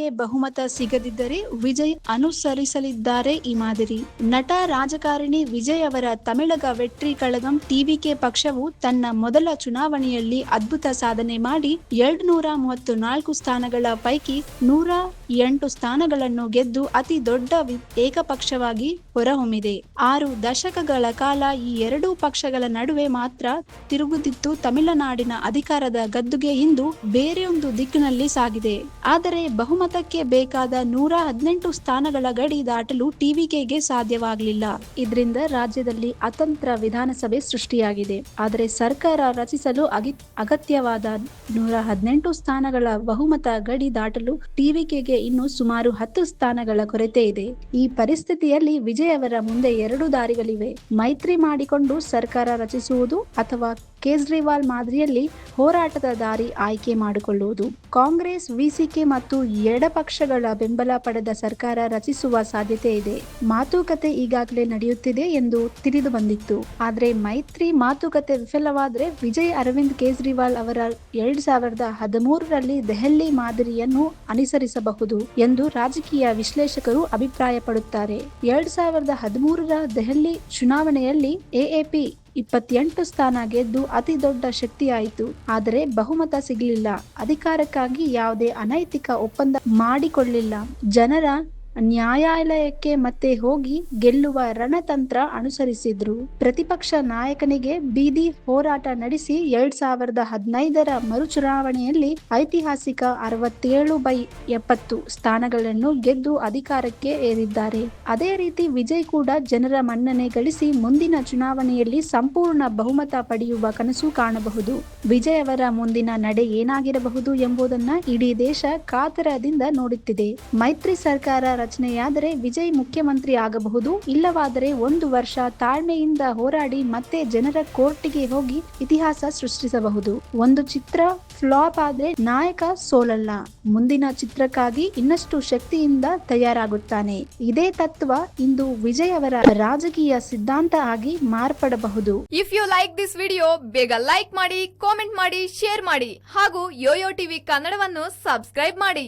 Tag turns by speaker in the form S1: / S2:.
S1: ಟಿವಿಕೆಗೆ ಬಹುಮತ ಸಿಗದಿದ್ದರೆ ವಿಜಯ್ ಅನುಸರಿಸಲಿದ್ದಾರೆ ಈ ಮಾದರಿ. ನಟ ರಾಜಕಾರಣಿ ವಿಜಯ್ ಅವರ ತಮಿಳಗ ವೆಟ್ರಿ ಕಳಗಂ ಟಿವಿಕೆ ಪಕ್ಷವು ತನ್ನ ಮೊದಲ ಚುನಾವಣೆಯಲ್ಲಿ ಅದ್ಭುತ ಸಾಧನೆ ಮಾಡಿ 234 ಸ್ಥಾನಗಳ ಪೈಕಿ 108 ಸ್ಥಾನಗಳನ್ನು ಗೆದ್ದು ಅತಿ ದೊಡ್ಡ ಏಕಪಕ್ಷವಾಗಿ ಹೊರಹೊಮ್ಮಿದೆ. 6 ದಶಕಗಳ ಕಾಲ ಈ ಎರಡೂ ಪಕ್ಷಗಳ ನಡುವೆ ಮಾತ್ರ ತಿರುಗುತ್ತಿತ್ತು ತಮಿಳುನಾಡಿನ ಅಧಿಕಾರದ ಗದ್ದುಗೆ ಇಂದು ಬೇರೆಯೊಂದು ದಿಕ್ಕಿನಲ್ಲಿ ಸಾಗಿದೆ. ಆದರೆ ಬಹುಮತಕ್ಕೆ ಬೇಕಾದ 118 ಸ್ಥಾನಗಳ ಗಡಿ ದಾಟಲು ಟಿವಿಕೆಗೆ ಸಾಧ್ಯವಾಗಲಿಲ್ಲ. ಇದರಿಂದ ರಾಜ್ಯದಲ್ಲಿ ಅತಂತ್ರ ವಿಧಾನಸಭೆ ಸೃಷ್ಟಿಯಾಗಿದೆ. ಆದರೆ ಸರ್ಕಾರ ರಚಿಸಲು ಅಗತ್ಯವಾದ 118 ಸ್ಥಾನಗಳ ಬಹುಮತ ಗಡಿ ದಾಟಲು ಟಿವಿಕೆಗೆ ಇನ್ನು ಸುಮಾರು 10 ಸ್ಥಾನಗಳ ಕೊರತೆ ಇದೆ. ಈ ಪರಿಸ್ಥಿತಿಯಲ್ಲಿ ವಿಜಯ್ ಅವರ ಮುಂದೆ 2 ದಾರಿಗಳಿವೆ. ಮೈತ್ರಿ ಮಾಡಿಕೊಂಡು ಸರ್ಕಾರ ರಚಿಸುವುದು ಅಥವಾ ಕೇಜ್ರಿವಾಲ್ ಮಾದರಿಯಲ್ಲಿ ಹೋರಾಟದ ದಾರಿ ಆಯ್ಕೆ ಮಾಡಿಕೊಳ್ಳುವುದು. ಕಾಂಗ್ರೆಸ್, ವಿಸಿಕೆ ಮತ್ತು ಎಡಪಕ್ಷಗಳ ಬೆಂಬಲ ಪಡೆದ ಸರ್ಕಾರ ರಚಿಸುವ ಸಾಧ್ಯತೆ ಇದೆ. ಮಾತುಕತೆ ಈಗಾಗಲೇ ನಡೆಯುತ್ತಿದೆ ಎಂದು ತಿಳಿದು ಬಂದಿತ್ತು. ಆದರೆ ಮೈತ್ರಿ ಮಾತುಕತೆ ವಿಫಲವಾದರೆ ವಿಜಯ್ ಅರವಿಂದ್ ಕೇಜ್ರಿವಾಲ್ ಅವರ 2013ರಲ್ಲಿ ದೆಹಲಿ ಮಾದರಿಯನ್ನು ಅನುಸರಿಸಬಹುದು ಎಂದು ರಾಜಕೀಯ ವಿಶ್ಲೇಷಕರು ಅಭಿಪ್ರಾಯಪಡುತ್ತಾರೆ. 2013ರ ದೆಹಲಿ ಚುನಾವಣೆಯಲ್ಲಿ ಎಎಪಿ 28 ಸ್ಥಾನ ಗೆದ್ದು ಅತಿ ದೊಡ್ಡ ಶಕ್ತಿಯಾಯಿತು. ಆದರೆ ಬಹುಮತ ಸಿಗಲಿಲ್ಲ. ಅಧಿಕಾರಕ್ಕಾಗಿ ಯಾವುದೇ ಅನೈತಿಕ ಒಪ್ಪಂದ ಮಾಡಿಕೊಳ್ಳಿಲ್ಲ. ಜನರ ನ್ಯಾಯಾಲಯಕ್ಕೆ ಮತ್ತೆ ಹೋಗಿ ಗೆಲ್ಲುವ ರಣತಂತ್ರ ಅನುಸರಿಸಿದ್ರು. ಪ್ರತಿಪಕ್ಷ ನಾಯಕನಿಗೆ ಬೀದಿ ಹೋರಾಟ ನಡೆಸಿ 2015ರ ಮರುಚುನಾವಣೆಯಲ್ಲಿ ಐತಿಹಾಸಿಕ 67/70 ಸ್ಥಾನಗಳನ್ನು ಗೆದ್ದು ಅಧಿಕಾರಕ್ಕೆ ಏರಿದ್ದಾರೆ. ಅದೇ ರೀತಿ ವಿಜಯ್ ಕೂಡ ಜನರ ಮನ್ನಣೆ ಗಳಿಸಿ ಮುಂದಿನ ಚುನಾವಣೆಯಲ್ಲಿ ಸಂಪೂರ್ಣ ಬಹುಮತ ಪಡೆಯುವ ಕನಸು ಕಾಣಬಹುದು. ವಿಜಯ್ ಅವರ ಮುಂದಿನ ನಡೆ ಏನಾಗಿರಬಹುದು ಎಂಬುದನ್ನ ಇಡೀ ದೇಶ ಕಾತರದಿಂದ ನೋಡುತ್ತಿದೆ. ಮೈತ್ರಿ ಸರ್ಕಾರ ರಚನೆಯಾದರೆ ವಿಜಯ್ ಮುಖ್ಯಮಂತ್ರಿ ಆಗಬಹುದು. ಇಲ್ಲವಾದರೆ 1 ವರ್ಷ ತಾಳ್ಮೆಯಿಂದ ಹೋರಾಡಿ ಮತ್ತೆ ಜನರ ಕೋರ್ಟಿಗೆ ಹೋಗಿ ಇತಿಹಾಸ ಸೃಷ್ಟಿಸಬಹುದು. ಒಂದು ಚಿತ್ರ ಫ್ಲಾಪ್ ಆದ್ರೆ ನಾಯಕ ಸೋಲಲ್ಲ, ಮುಂದಿನ ಚಿತ್ರಕ್ಕಾಗಿ ಇನ್ನಷ್ಟು ಶಕ್ತಿಯಿಂದ ತಯಾರಾಗುತ್ತಾನೆ. ಇದೇ ತತ್ವ ಇಂದು ವಿಜಯ್ ಅವರ ರಾಜಕೀಯ ಸಿದ್ಧಾಂತ ಆಗಿ ಮಾರ್ಪಡಬಹುದು.
S2: If you like this video ಬೇಗ ಲೈಕ್ ಮಾಡಿ, ಕಾಮೆಂಟ್ ಮಾಡಿ, ಶೇರ್ ಮಾಡಿ ಹಾಗೂ ಯೋಯೋ ಟಿವಿ ಕನ್ನಡವನ್ನು ಸಬ್ಸ್ಕ್ರೈಬ್ ಮಾಡಿ.